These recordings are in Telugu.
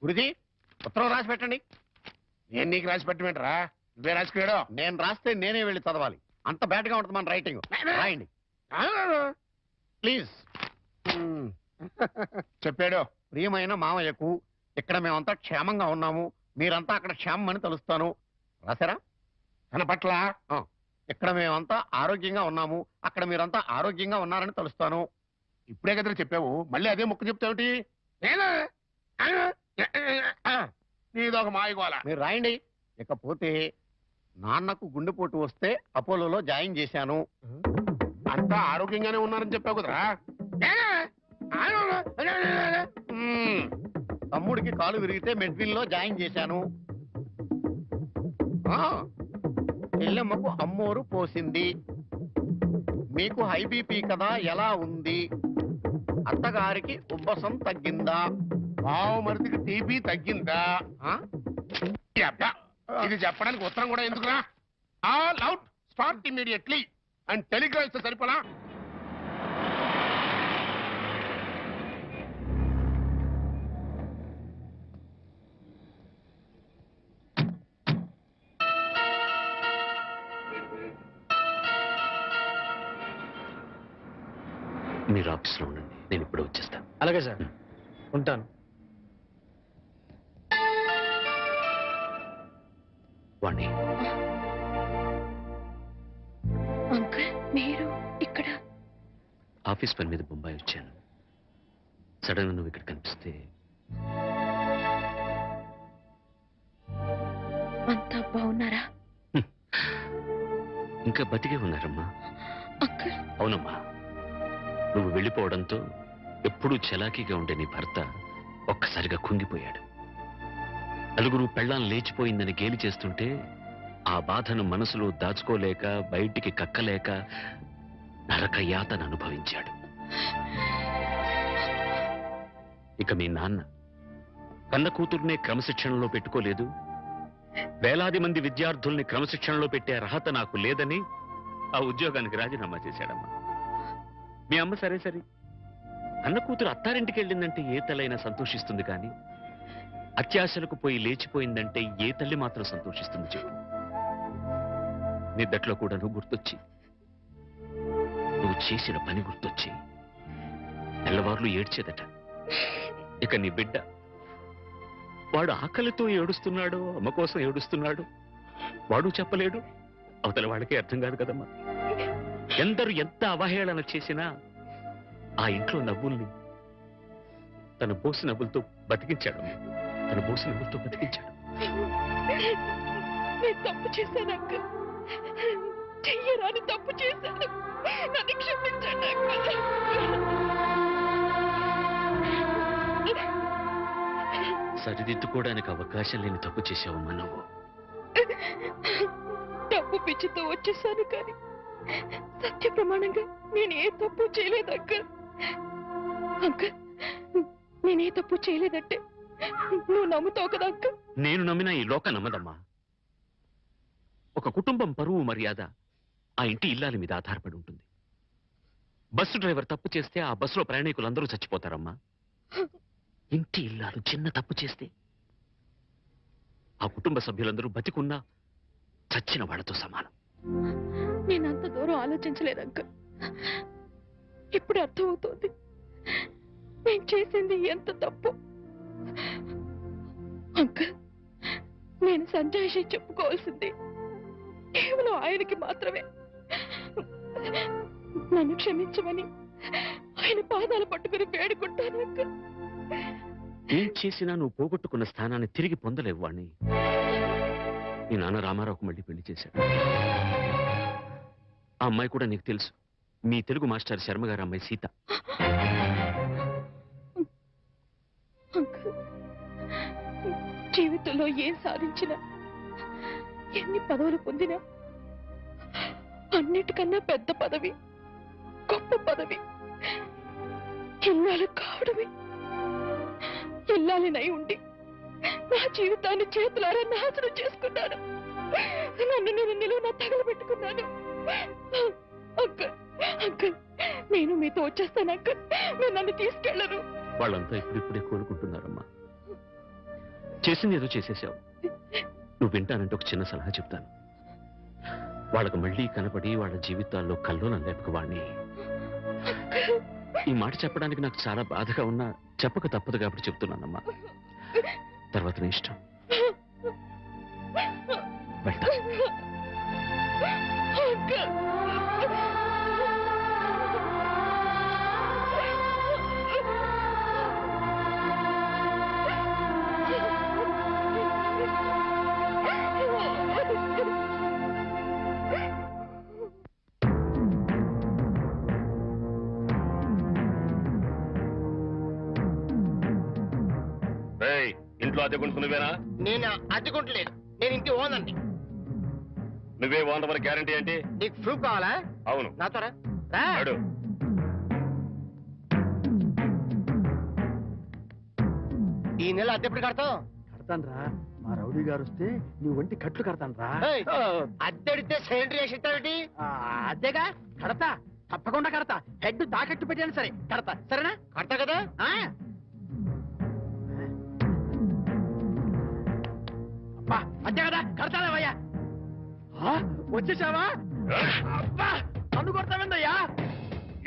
గురుజీ ఉత్తరం రాసి పెట్టండి. నేను నీకు రాసి పెట్టమంటరా? నువ్వే రాసిపోయాడు. నేను రాస్తే నేనే వెళ్ళి చదవాలి. అంత బ్యాడ్ గా ఉంటుంది మన రైటింగ్. రాయండి ప్లీజ్. చెప్పాడు. ప్రియమైన మామయ్యకు, ఇక్కడ మేమంతా క్షేమంగా ఉన్నాము, మీరంతా అక్కడ క్షేమం అని తెలుస్తాను. రాశారా? తన పట్ల ఇక్కడ మేమంతా ఆరోగ్యంగా ఉన్నాము, అక్కడ మీరంతా ఆరోగ్యంగా ఉన్నారని తెలుస్తాను. ఇప్పుడే కదా చెప్పావు, మళ్ళీ అదే ముక్క చెప్తావుటి? నీదొక మాయగోల. మీరు రాయండి. ఇకపోతే నాన్నకు గుండెపోటు వస్తే అపోలోలో జాయిన్ చేశాను. అంతా ఆరోగ్యంగానే ఉన్నారని చెప్పావు కదరా. తమ్ముడికి కాలు విరిగితే మెడ్విన్ లో జాయిన్ చేశాను. చెల్లెమ్మకు అమ్మోరు పోసింది. మీకు హై బీపీ కదా, ఎలా ఉంది? అత్తగారికి ఉబ్బసం తగ్గిందా? మరిదికి టీబీ తగ్గిందా? ఇది చెప్పడానికి ఉత్తరం కూడా ఎందుకురా? All out, start immediately and Telegram ఇస్తే సరిపోలా? మీరు ఆఫీస్లో ఉండండి, నేను ఇప్పుడు వచ్చేస్తాను. అలాగే సార్, ఉంటాను. వాణి, అంకుల్ మీరు ఇక్కడ? ఆఫీస్ పని మీద బొంబాయి వచ్చాను. సడన్ గా నువ్వు ఇక్కడ కనిపిస్తే అంతా బాగున్నారా? ఇంకా బతికే ఉన్నారమ్మా. అంకుల్. అవునమ్మా, నువ్వు వెళ్ళిపోవడంతో ఎప్పుడూ చలాకీగా ఉండే నీ భర్త ఒక్కసారిగా కుంగిపోయాడు. నలుగురు పెళ్ళాం లేచిపోయిందని గేలి చేస్తుంటే ఆ బాధను మనసులో దాచుకోలేక, బయటికి కక్కలేక నరక యాతన అనుభవించాడు. ఇక మీ నాన్న కన్న కూతుర్నే క్రమశిక్షణలో పెట్టుకోలేదు, వేలాది మంది విద్యార్థుల్ని క్రమశిక్షణలో పెట్టే అర్హత నాకు లేదని ఆ ఉద్యోగానికి రాజీనామా చేశాడమ్మా. మీ అమ్మ సరే సరే, అన్న కూతురు అత్తారింటికి వెళ్ళిందంటే ఏ తల్లైనా సంతోషిస్తుంది, కానీ అత్యాశలకు పోయి లేచిపోయిందంటే ఏ తల్లి మాత్రం సంతోషిస్తుంది చెప్పు? నిద్దట్లో కూడా నువ్వు గుర్తొచ్చి, నువ్వు చేసిన పని గుర్తొచ్చి తెల్లవార్లు ఏడ్చేదట. ఇక నీ బిడ్డ, వాడు ఆకలితో ఏడుస్తున్నాడు, అమ్మ కోసం ఏడుస్తున్నాడు, వాడు చెప్పలేడు, అవతల వాళ్ళకి అర్థం కాదు కదమ్మా. ఎందరు ఎంత అవహేళన చేసినా ఆ ఇంట్లో నవ్వుల్ని తన బోసి నవ్వులతో బతికించాడు. తన బోసి నవ్వులతో బతికించాడు. నేను తప్పు చేశాను అంకుల్, చెయ్యరాని తప్పు చేశాను, నన్ను క్షమించండి అంకుల్. సరిదిద్దుకోవడానికి అవకాశం లేని తప్పు చేశావమ్మా నువ్వు. తప్పు పిచ్చితో వచ్చేసాను, కానీ సత్య ప్రమాణంగా నేను ఏ తప్పు చేయలేదు అంకుల్. అంకుల్, నేనే తప్పు చేయలేదంటే నువ్వు నమ్ముతావు కదా అంకుల్? నేను నమ్మినా ఈ లోక నమ్మదమ్మా. ఒక కుటుంబం పరువు మర్యాద ఆ ఇంటి ఇల్లాలి మీద ఆధారపడి ఉంటుంది. బస్సు డ్రైవర్ తప్పు చేస్తే ఆ బస్సులో ప్రయాణికులందరూ చచ్చిపోతారమ్మా. ఇంటి ఇల్లాలు చిన్న తప్పు చేస్తే ఆ కుటుంబ సభ్యులందరూ బతికున్నా చచ్చిన వాళ్ళతో సమానం. నేనంత దూరం ఆలోచించలేదు అంకుల్. ఇప్పుడు అర్థమవుతోంది నేను చేసింది ఎంత తప్పు. అంకుల్, నేను సంజాయిషి చెప్పుకోవాల్సింది కేవలం ఆయనకి మాత్రమే. నన్ను క్షమించమని ఆయన పాదాలు పట్టుకుని వేడుకుంటాను అంకుల్. ఏం చేసినా నువ్వు పోగొట్టుకున్న స్థానాన్ని తిరిగి పొందలేవు వాణ్ణి. మీ నాన్న రామారావుకు మళ్ళీ పెళ్లి చేశాడు. ఆ అమ్మాయి కూడా నీకు తెలుసు, మీ తెలుగు మాస్టర్ శర్మ గారి అమ్మాయి సీత. జీవితంలో ఏం సాధించినా, ఎన్ని పదవులు పొందినా, అన్నిటికన్నా పెద్ద పదవి, గొప్ప పదవి ఇల్లాలు కావడమే. ఇల్లాలినై ఉండి నా జీవితాన్ని చేతులారా నాశనం చేసుకున్నాను. నన్ను నేను నిలువున తగలబెట్టుకున్నాను. అంకుల్, అంకుల్, నేను మీతో వచ్చేస్తాను అంకుల్. మీరు నన్ను తీసుకెళ్లరు. వాళ్ళంతా ఇప్పుడిప్పుడే కోలుకుంటున్నారమ్మా. చేసింది ఏదో చేసేసావు. నువ్వు వింటానంటే ఒక చిన్న సలహా చెప్తాను. వాళ్ళకు మళ్ళీ కనపడి వాళ్ళ జీవితాల్లో కల్లోలం లేపక వాడిని. ఈ మాట చెప్పడానికి నాకు చాలా బాధగా ఉన్నా చెప్పక తప్పదు కాబట్టి చెప్తున్నానమ్మా. తర్వాత నీ ఇష్టం. వెళ్తా. ఇంట్లో అద్దెకుంటు నువ్వేనా? నేను అద్దెకుంటలేదు, నేను ఇంటి ఓనండి. నువ్వే ఓనర్ మరి గ్యారంటీ ఏంటి? నీకు ప్రూఫ్ కావాలా? అవును. నాతో రా. ఈ నెల అద్దె ఎప్పుడు కడతావు? కడతాను రా. మా రౌడీ గారు వస్తే నీ ఒంటి కట్లు కడతాను రా. అద్దె అడిగితే సిలిండర్ వేసి ఇస్తావేంటి? అదేగా కడతా, తప్పకుండా కడతా. హెడ్ తాకట్టు పెట్టాను సరే కడతా. సరేనా? కడతా కదా. అంతే కదా, కడతాలేవయ్యా. వచ్చేసావా? అబ్బా, నన్ను కొడతావేందయ్యా?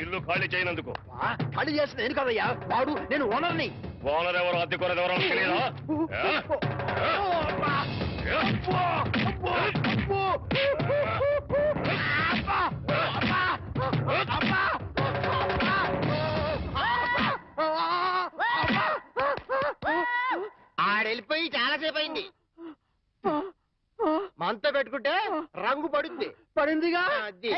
ఇల్లు ఖాళీ చేయనందుకు. ఖాళీ చేసిన నేను కదయ్యా, వాడు నేను ఓనర్ని. ఓనర్ ఎవరు, అద్దె కొనది ఎవరో తెలియదా? ఆడెళ్ళిపోయి చాలాసేపు అయింది. మనతో పెట్టుకుంటే రంగు పడుద్ది. పడిందిగా. అది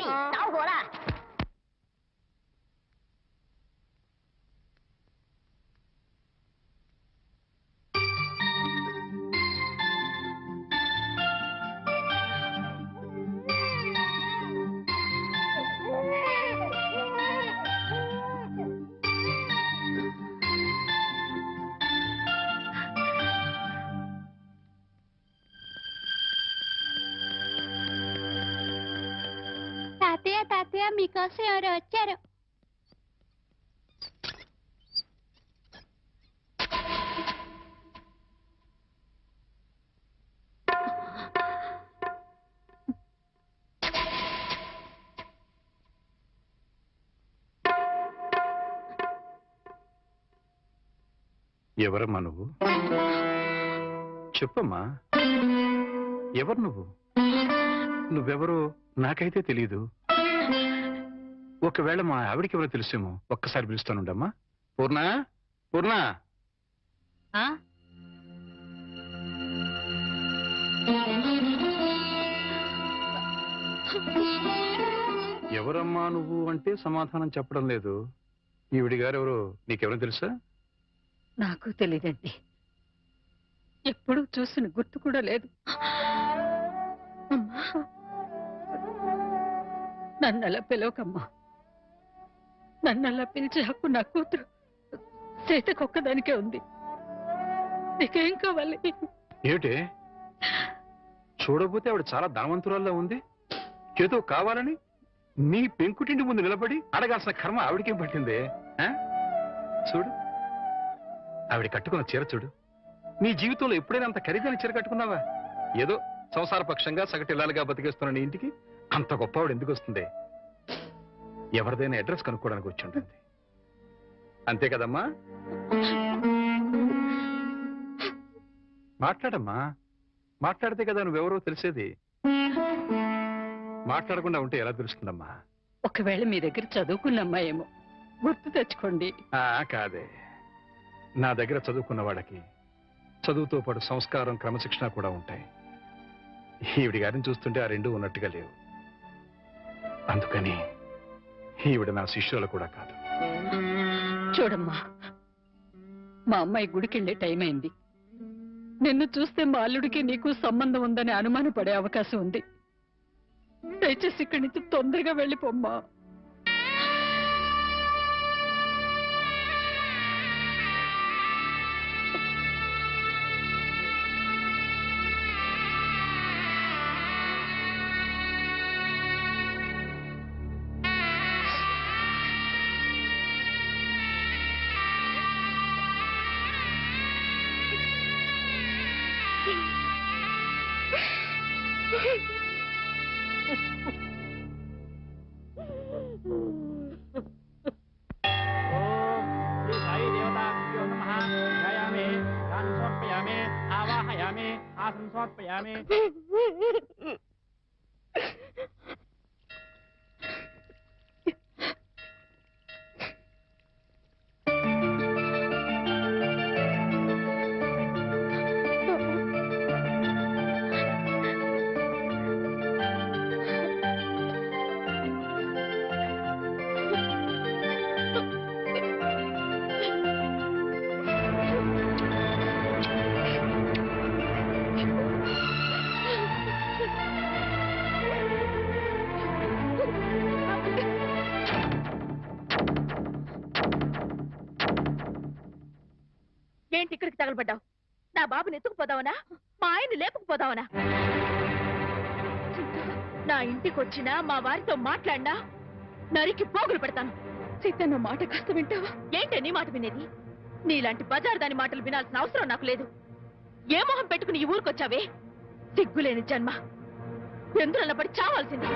తాతయ్య మీకోసం ఎవరు వచ్చారు? ఎవరమ్మా నువ్వు? చెప్పమ్మా, ఎవరు నువ్వు? నువ్వెవరో నాకైతే తెలీదు. ఒకవేళ మా ఆవిడికి ఎవరో తెలుసేమో. ఒక్కసారి పిలుస్తానుండమ్మా. పూర్ణ, పూర్ణ. ఎవరమ్మా నువ్వు అంటే సమాధానం చెప్పడం లేదు. ఈవిడి గారు ఎవరో నీకెవరో తెలుసా? నాకు తెలియదండి, ఎప్పుడూ చూసిన గుర్తు కూడా లేదు. నన్నలా పిలవకమ్మా. నన్నలా పిలిచే హక్కు నా కూతురు సీతకొక్కదానికే ఉంది. నీకేం కావాలి? ఏమిటే చూడబోతే ఆవిడ చాలా ధనవంతురాల్లో ఉంది. ఏదో కావాలని నీ పెంకుటింటి ముందు నిలబడి అడగాల్సిన కర్మ ఆవిడకేం పట్టిందే? చూడు, ఆవిడ కట్టుకున్న చీర చూడు. నీ జీవితంలో ఎప్పుడైనా అంత ఖరీదైన చీర కట్టుకున్నావా? ఏదో సంసార పక్షంగా సగటిల్లాలుగా బతికేస్తున్న నీ ఇంటికి అంత గొప్ప ఆవిడ ఎందుకు వస్తుంది? ఎవరిదైనా అడ్రస్ కనుక్కోవడానికి వచ్చి ఉంటుంది. అంతే కదమ్మా? మాట్లాడమ్మా, మాట్లాడితే కదా నువ్వెవరో తెలిసేది. మాట్లాడకుండా ఉంటే ఎలా తెలుస్తుందమ్మా? ఒకవేళ మీ దగ్గర చదువుకున్న అమ్మాయేమో, గుర్తు తెచ్చుకోండి. కాదే, నా దగ్గర చదువుకున్న వాళ్ళకి చదువుతో పాటు సంస్కారం, క్రమశిక్షణ కూడా ఉంటాయి. ఈవిడి గారిని చూస్తుంటే ఆ రెండు ఉన్నట్టుగా లేవు. అందుకని ఈవిడ నా శిష్యులు కూడా కాదు. చూడమ్మా, మా అమ్మాయి గుడికెళ్లే టైం అయింది. నిన్ను చూస్తే మా అల్లుడికి నీకు సంబంధం ఉందని అనుమానపడే అవకాశం ఉంది. దయచేసి ఇక్కడి నుంచి తొందరగా వెళ్ళిపోమ్మా. శ్రీ సాయి దేవతాభ్యో నమః. ధ్యాయామి, ధ్యానం సమర్పయామి, ఆవాహయామి, ఆసనం సమర్పయామి. ఏంటి ఇక్కడికి తగలబడ్డావు? నా బాబుని ఎత్తుకుపోదావనా? మా ఆయన్ని లేపుకుపోదావనా? నా ఇంటికి వచ్చినా మా వారితో మాట్లాడినా నరికి పోగులు పెడతాను. సీత నా మాట కాస్త వింటావా? ఏంటి నీ మాట వినేది? నీలాంటి బజార్ దాని మాటలు వినాల్సిన అవసరం నాకు లేదు. ఏ మొహం పెట్టుకుని ఈ ఊరికొచ్చావే? సిగ్గులేని జన్మ, ఎందులో పడి చావాల్సింది.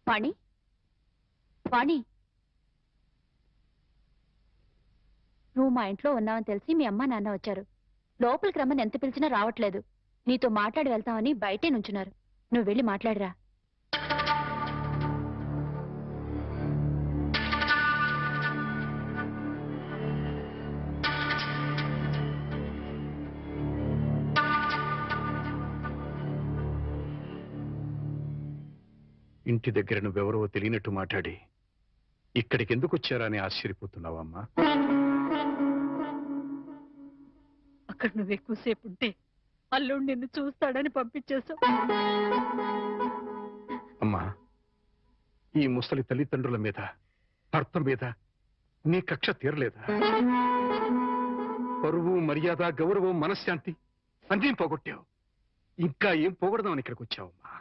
వాణి, వాణి, నువ్వు మా ఇంట్లో ఉన్నావని తెలిసి మీ అమ్మ నాన్న వచ్చారు. లోపలికి రమ్మని ఎంత పిలిచినా రావట్లేదు. నీతో మాట్లాడి వెళ్తామని బయటే నుంచున్నారు. నువ్వు వెళ్ళి మాట్లాడిరా. ఇంటి దగ్గర నువ్వెవరో తెలియనట్టు మాట్లాడి ఇక్కడికి ఎందుకు వచ్చారా అని ఆశ్చర్యపోతున్నావమ్మా? అక్కడ నువ్వు ఎక్కువసేపు ఉంటే అల్లుడు నిన్ను చూస్తాడని పంపించేశావు. అమ్మా, ఈ ముసలి తల్లిదండ్రుల మీద, భర్త మీద నీ కక్ష తీరలేదా? పరువు, మర్యాద, గౌరవం, మనశ్శాంతి అన్నీ పోగొట్టావు. ఇంకా ఏం పోగొడదామని ఇక్కడికి వచ్చావమ్మా?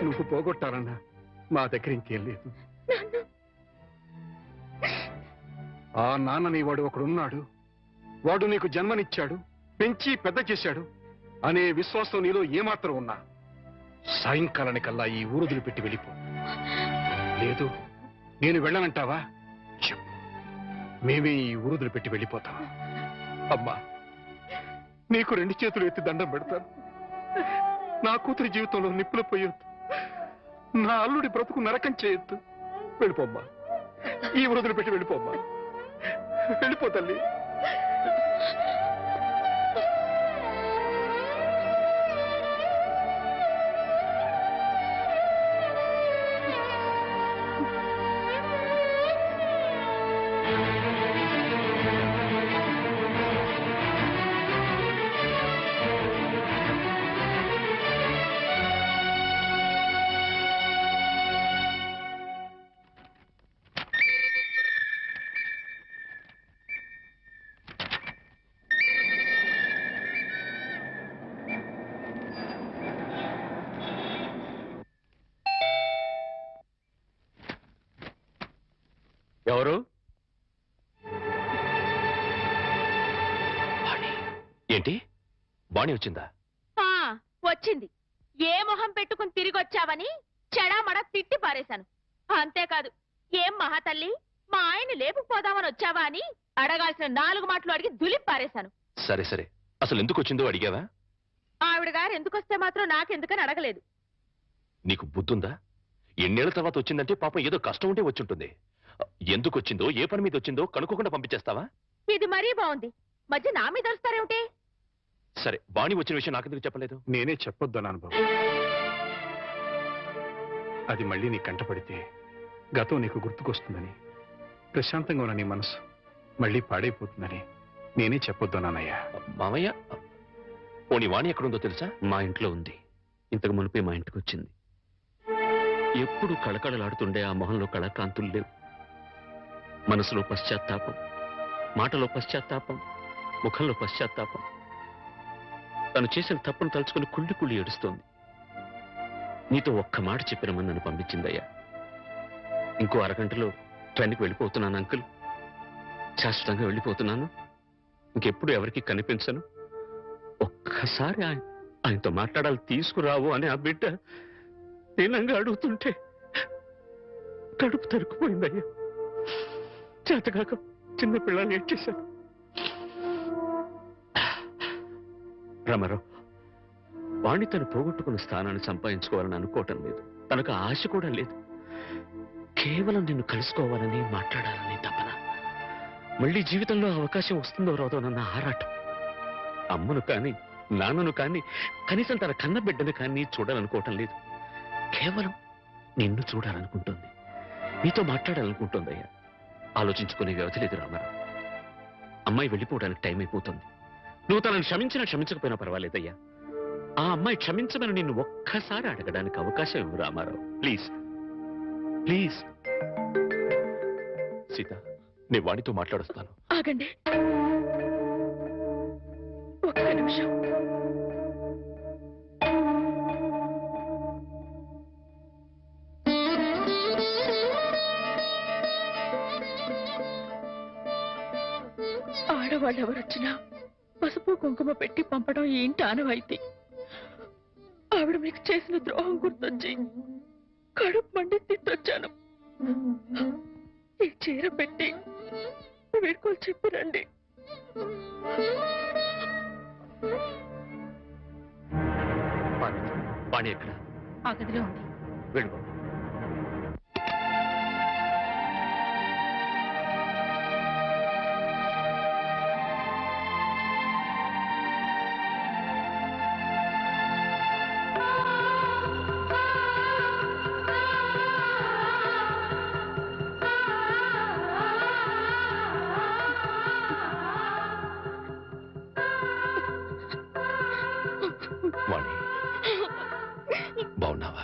నువ్వు పోగొట్టాలన్నా మా దగ్గర ఇంకేం లేదు. ఆ నాన్నని వాడు ఒకడున్నాడు, వాడు నీకు జన్మనిచ్చాడు, పెంచి పెద్ద చేశాడు అనే విశ్వాసం నీలో ఏమాత్రం ఉన్నా సాయంకాలానికల్లా ఈ ఊరుదులు పెట్టి వెళ్ళిపో. లేదు, నేను వెళ్ళనంటావా? చెప్పు, మేమే ఈ ఊరుదులు పెట్టి వెళ్ళిపోతాం. అమ్మా, నీకు 2 చేతులు ఎత్తి దండం పెడతాను. నా కూతురి జీవితంలో నిప్పులు పోయొద్దు, నా అల్లుడి బ్రతుకు నరకం చేయొద్దు. వెళ్ళిపోమ్మా, ఈ వృద్ధులు పెట్టి వెళ్ళిపోమ్మా. వెళ్ళిపో తల్లి. ఎవరు? ఏంటి, బాణి వచ్చిందా? వచ్చింది. ఏ మొహం పెట్టుకుని తిరిగి వచ్చావని చెడామడ తిట్టి పారేశాను. అంతేకాదు, ఏం మహాతల్లి, మా ఆయన్ని లేపుకుపోదామని వచ్చావా అని అడగాల్సిన 4 మాటలు అడిగి దులిపి పారేశాను. సరే సరే, అసలు ఎందుకు వచ్చిందో అడిగావా? ఆవిడ గారు ఎందుకొస్తే మాత్రం నాకెందుకని అడగలేదు. నీకు బుద్ధుందా? ఎన్నేళ్ల తర్వాత వచ్చిందంటే పాపం ఏదో కష్టం ఉంటే వచ్చుంటుంది. ఎందుకు వచ్చిందో, ఏ పని మీద వచ్చిందో కనుక్కోకుండా పంపించేస్తావా? ఇది మరీ బాగుంది. మధ్య నా మీద వస్తారేమిటి? సరే, బాణి వచ్చిన విషయం నాకెందుకు చెప్పలేదు? నేనే చెప్పొద్దన్నాను బాబు. అది మళ్ళీ నీ కంటపడితే గతం నీకు గుర్తుకొస్తుందని, ప్రశాంతంగా ఉన్న నీ మనసు మళ్ళీ పాడైపోతుందని నేనే చెప్పొద్దన్నానయ్యా. మామయ్య, పోనీ వాణి ఎక్కడుందో తెలుసా? మా ఇంట్లో ఉంది. ఇంతకు మునిపే మా ఇంటికి వచ్చింది. ఎప్పుడు కళకళలాడుతుండే ఆ మొహంలో కళాకాంతులు లేవు. మనసులో పశ్చాత్తాపం, మాటలో పశ్చాత్తాపం, ముఖంలో పశ్చాత్తాపం. తను చేసిన తప్పును తలుచుకుని కుళ్ళి కుళ్ళి ఏడుస్తోంది. నీతో ఒక్క మాట చెప్పినమని నన్ను పంపించిందయ్యా. ఇంకో అరగంటలో ట్రైన్కి వెళ్ళిపోతున్నాను అంకుల్. శాశ్వతంగా వెళ్ళిపోతున్నాను. ఇంకెప్పుడు ఎవరికి కనిపించను. ఒక్కసారి ఆయనతో మాట్లాడాలి, తీసుకురావు అని ఆ బిడ్డ దీనంగా అడుగుతుంటే కడుపు తరుక్కుపోయిందయ్యా. చేతకాక చిన్న పిల్లల్ని ఏడ్చేశాను. రామారావు, వాణ్ణి తను పోగొట్టుకున్న స్థానాన్ని సంపాదించుకోవాలని అనుకోవటం లేదు. తనకు ఆశ కూడా లేదు. కేవలం నిన్ను కలుసుకోవాలని, మాట్లాడాలని తపన. మళ్ళీ జీవితంలో అవకాశం వస్తుందో రాదోనన్న ఆరాటం. అమ్మను కానీ, నాన్నను కానీ, కనీసం తన కన్న బిడ్డను కానీ చూడాలనుకోవటం లేదు. కేవలం నిన్ను చూడాలనుకుంటుంది, నీతో మాట్లాడాలనుకుంటుందయ్యా. ఆలోచించుకునే వ్యవధి లేదు రామారావు. అమ్మాయి వెళ్ళిపోవడానికి టైం అయిపోతుంది. నువ్వు తనను క్షమించినా క్షమించకపోయినా పర్వాలేదయ్యా. ఆ అమ్మాయి క్షమించమని నిన్ను ఒక్కసారి అడగడానికి అవకాశం ఇవ్వు రామారావు. Please please. సీత, నేను వాడితో మాట్లాడుస్తాను. ఆగండి ఒక్క నిమిషం. ఆడవాళ్ళు ఎవరొచ్చినా పసుపు కుంకుమ పెట్టి పంపడం ఏంటి ఆనవాయితీ. ఆవిడ మీకు చేసిన ద్రోహం గుర్తొచ్చి కడుపు మండి తిట్టొచ్చాను. ఈ చీర పెట్టి వీడుకోలు చెప్పిరండి. వాణి ఎక్కడ? ఆ గదిలో ఉంది. వెళ్ళు. వాణి, బాగున్నావా?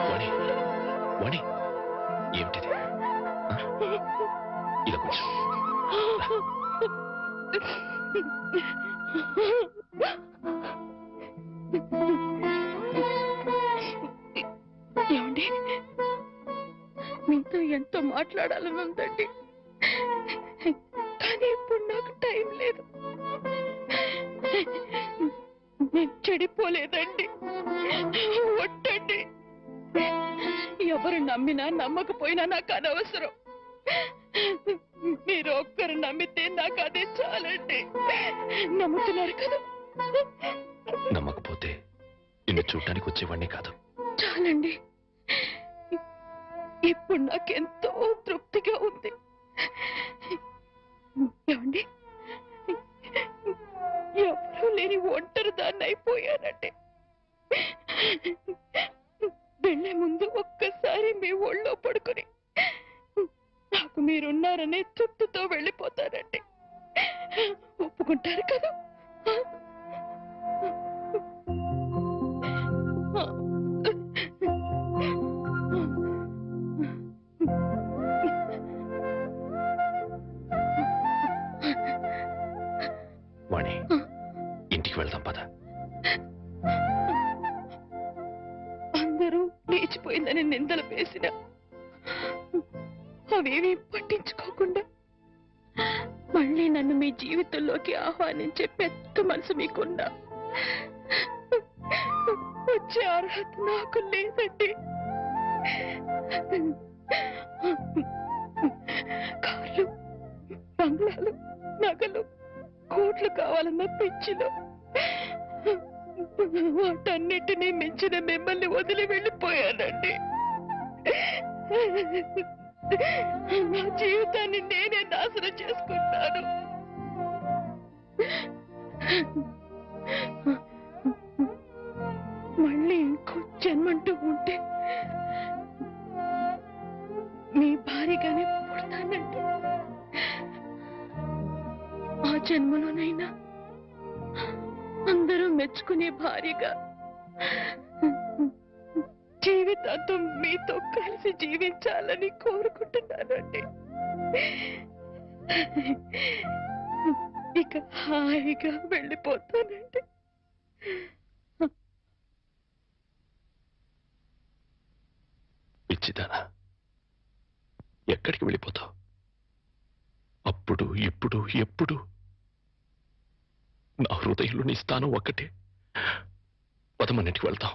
వాణి, వాణి, ఏమిటిది? ఇలా కొంచెం ఏమండి, మీతో ఎంతో మాట్లాడాలని ఉందండి, కానీ ఇప్పుడు నాకు టైం లేదు. నేను చెడిపోలేదండి, ఒట్టండి. ఎవరు నమ్మినా నమ్మకపోయినా నాకు అనవసరం. మీరు ఒక్కరు నమ్మితే నాకు అదే చాలండి. నమ్ముతున్నారు కదా? నమ్మకపోతే నిన్ను చూడటానికి వచ్చేవాడిని కాదు. చాలండి. ఇప్పుడు నాకెంతో తృప్తిగా ఉంది. ఏమండి, ఎవరూ లేని ఒంటరి దాన్ని అయిపోయానంటే వెళ్లే ముందు ఒక్కసారి మీ ఒళ్ళో పడుకుని నాకు మీరున్నారనే తృప్తితో వెళ్ళిపోతానండి. ఒప్పుకుంటారు కదా? వాణి, ఇంటికి వెళ్దాం పద. అందరూ లేచిపోయిందని నిందలు వేసిన అవేమీ పట్టించుకోకుండా మళ్ళీ నన్ను మీ జీవితంలోకి ఆహ్వానించే పెద్ద మనసు మీకున్నా వచ్చే అర్హత నాకు లేదండి. కార్లు, బంగ్లాలు, నగలు, కోట్లు కావాలన్న పిచ్చిలో వాటన్నిటినీ మించిన మిమ్మల్ని వదిలి వెళ్ళిపోయానండి. నా జీవితాన్ని నేనే నాశనం చేసుకుంటాను. మళ్ళీ ఇంకో జన్మంటూ ఉంటే మీ భారీగానే పుడతానండి. ఆ జన్మలోనైనా అందరూ మెచ్చుకునే భార్యగా జీవితాంతం మీతో కలిసి జీవించాలని కోరుకుంటున్నానండి. ఇక హాయిగా వెళ్ళిపోతానండి. పిచ్చిదానా, ఎక్కడికి వెళ్ళిపోతావు? అప్పుడు ఇప్పుడు ఎప్పుడు నా హృదయంలో నీ స్థానం ఒక్కటే. పదమన్నింటికి వెళ్తాం,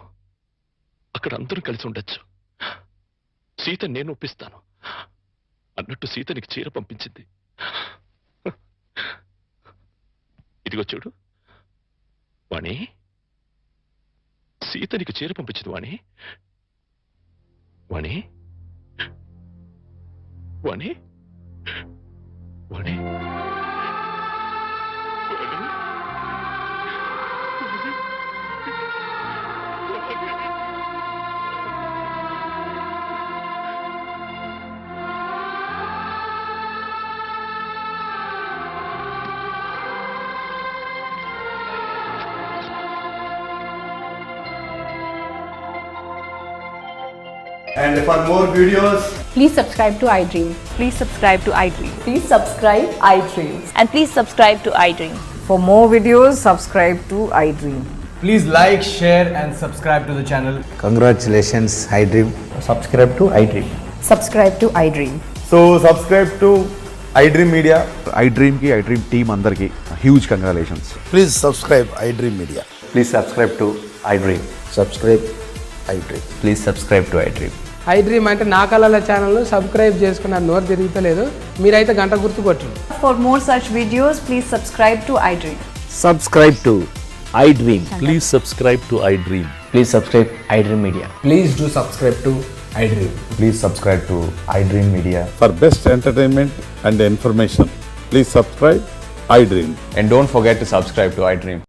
అక్కడ అందరూ కలిసి ఉండొచ్చు. సీత నేను ఒప్పిస్తాను అన్నట్టు సీత నీకు చీర పంపించింది. ఇదిగో చూడు వాణి, సీత నీకు చీర పంపించింది వాణి. వాణి వాణి వాణి And for more videos, Please subscribe to iDream. Please subscribe to iDream. Please subscribe iDream. And please subscribe to iDream. For more videos, subscribe to iDream. please like, share, and subscribe to the channel. Congratulations, iDream. Subscribe to iDream. Subscribe to iDream. So subscribe to iDream Media. iDream ki iDream team अंदर की huge congratulations. Please subscribe iDream Media. Please subscribe to iDream. Subscribe iDream. Please subscribe to iDream. iDream అంటే నా కళల ఛానల్ సబ్స్క్రైబ్ చేసుకున్న నోరు తిరుగుతలేదు. మీరైతే గంట గుర్తు కొట్టండి. For more such videos, please subscribe to iDream. Subscribe to iDream. Please subscribe to iDream. Please subscribe iDream Media. Please do subscribe to iDream. Please subscribe to iDream Media. For best entertainment and information, please subscribe iDream. And don't forget to subscribe to iDream.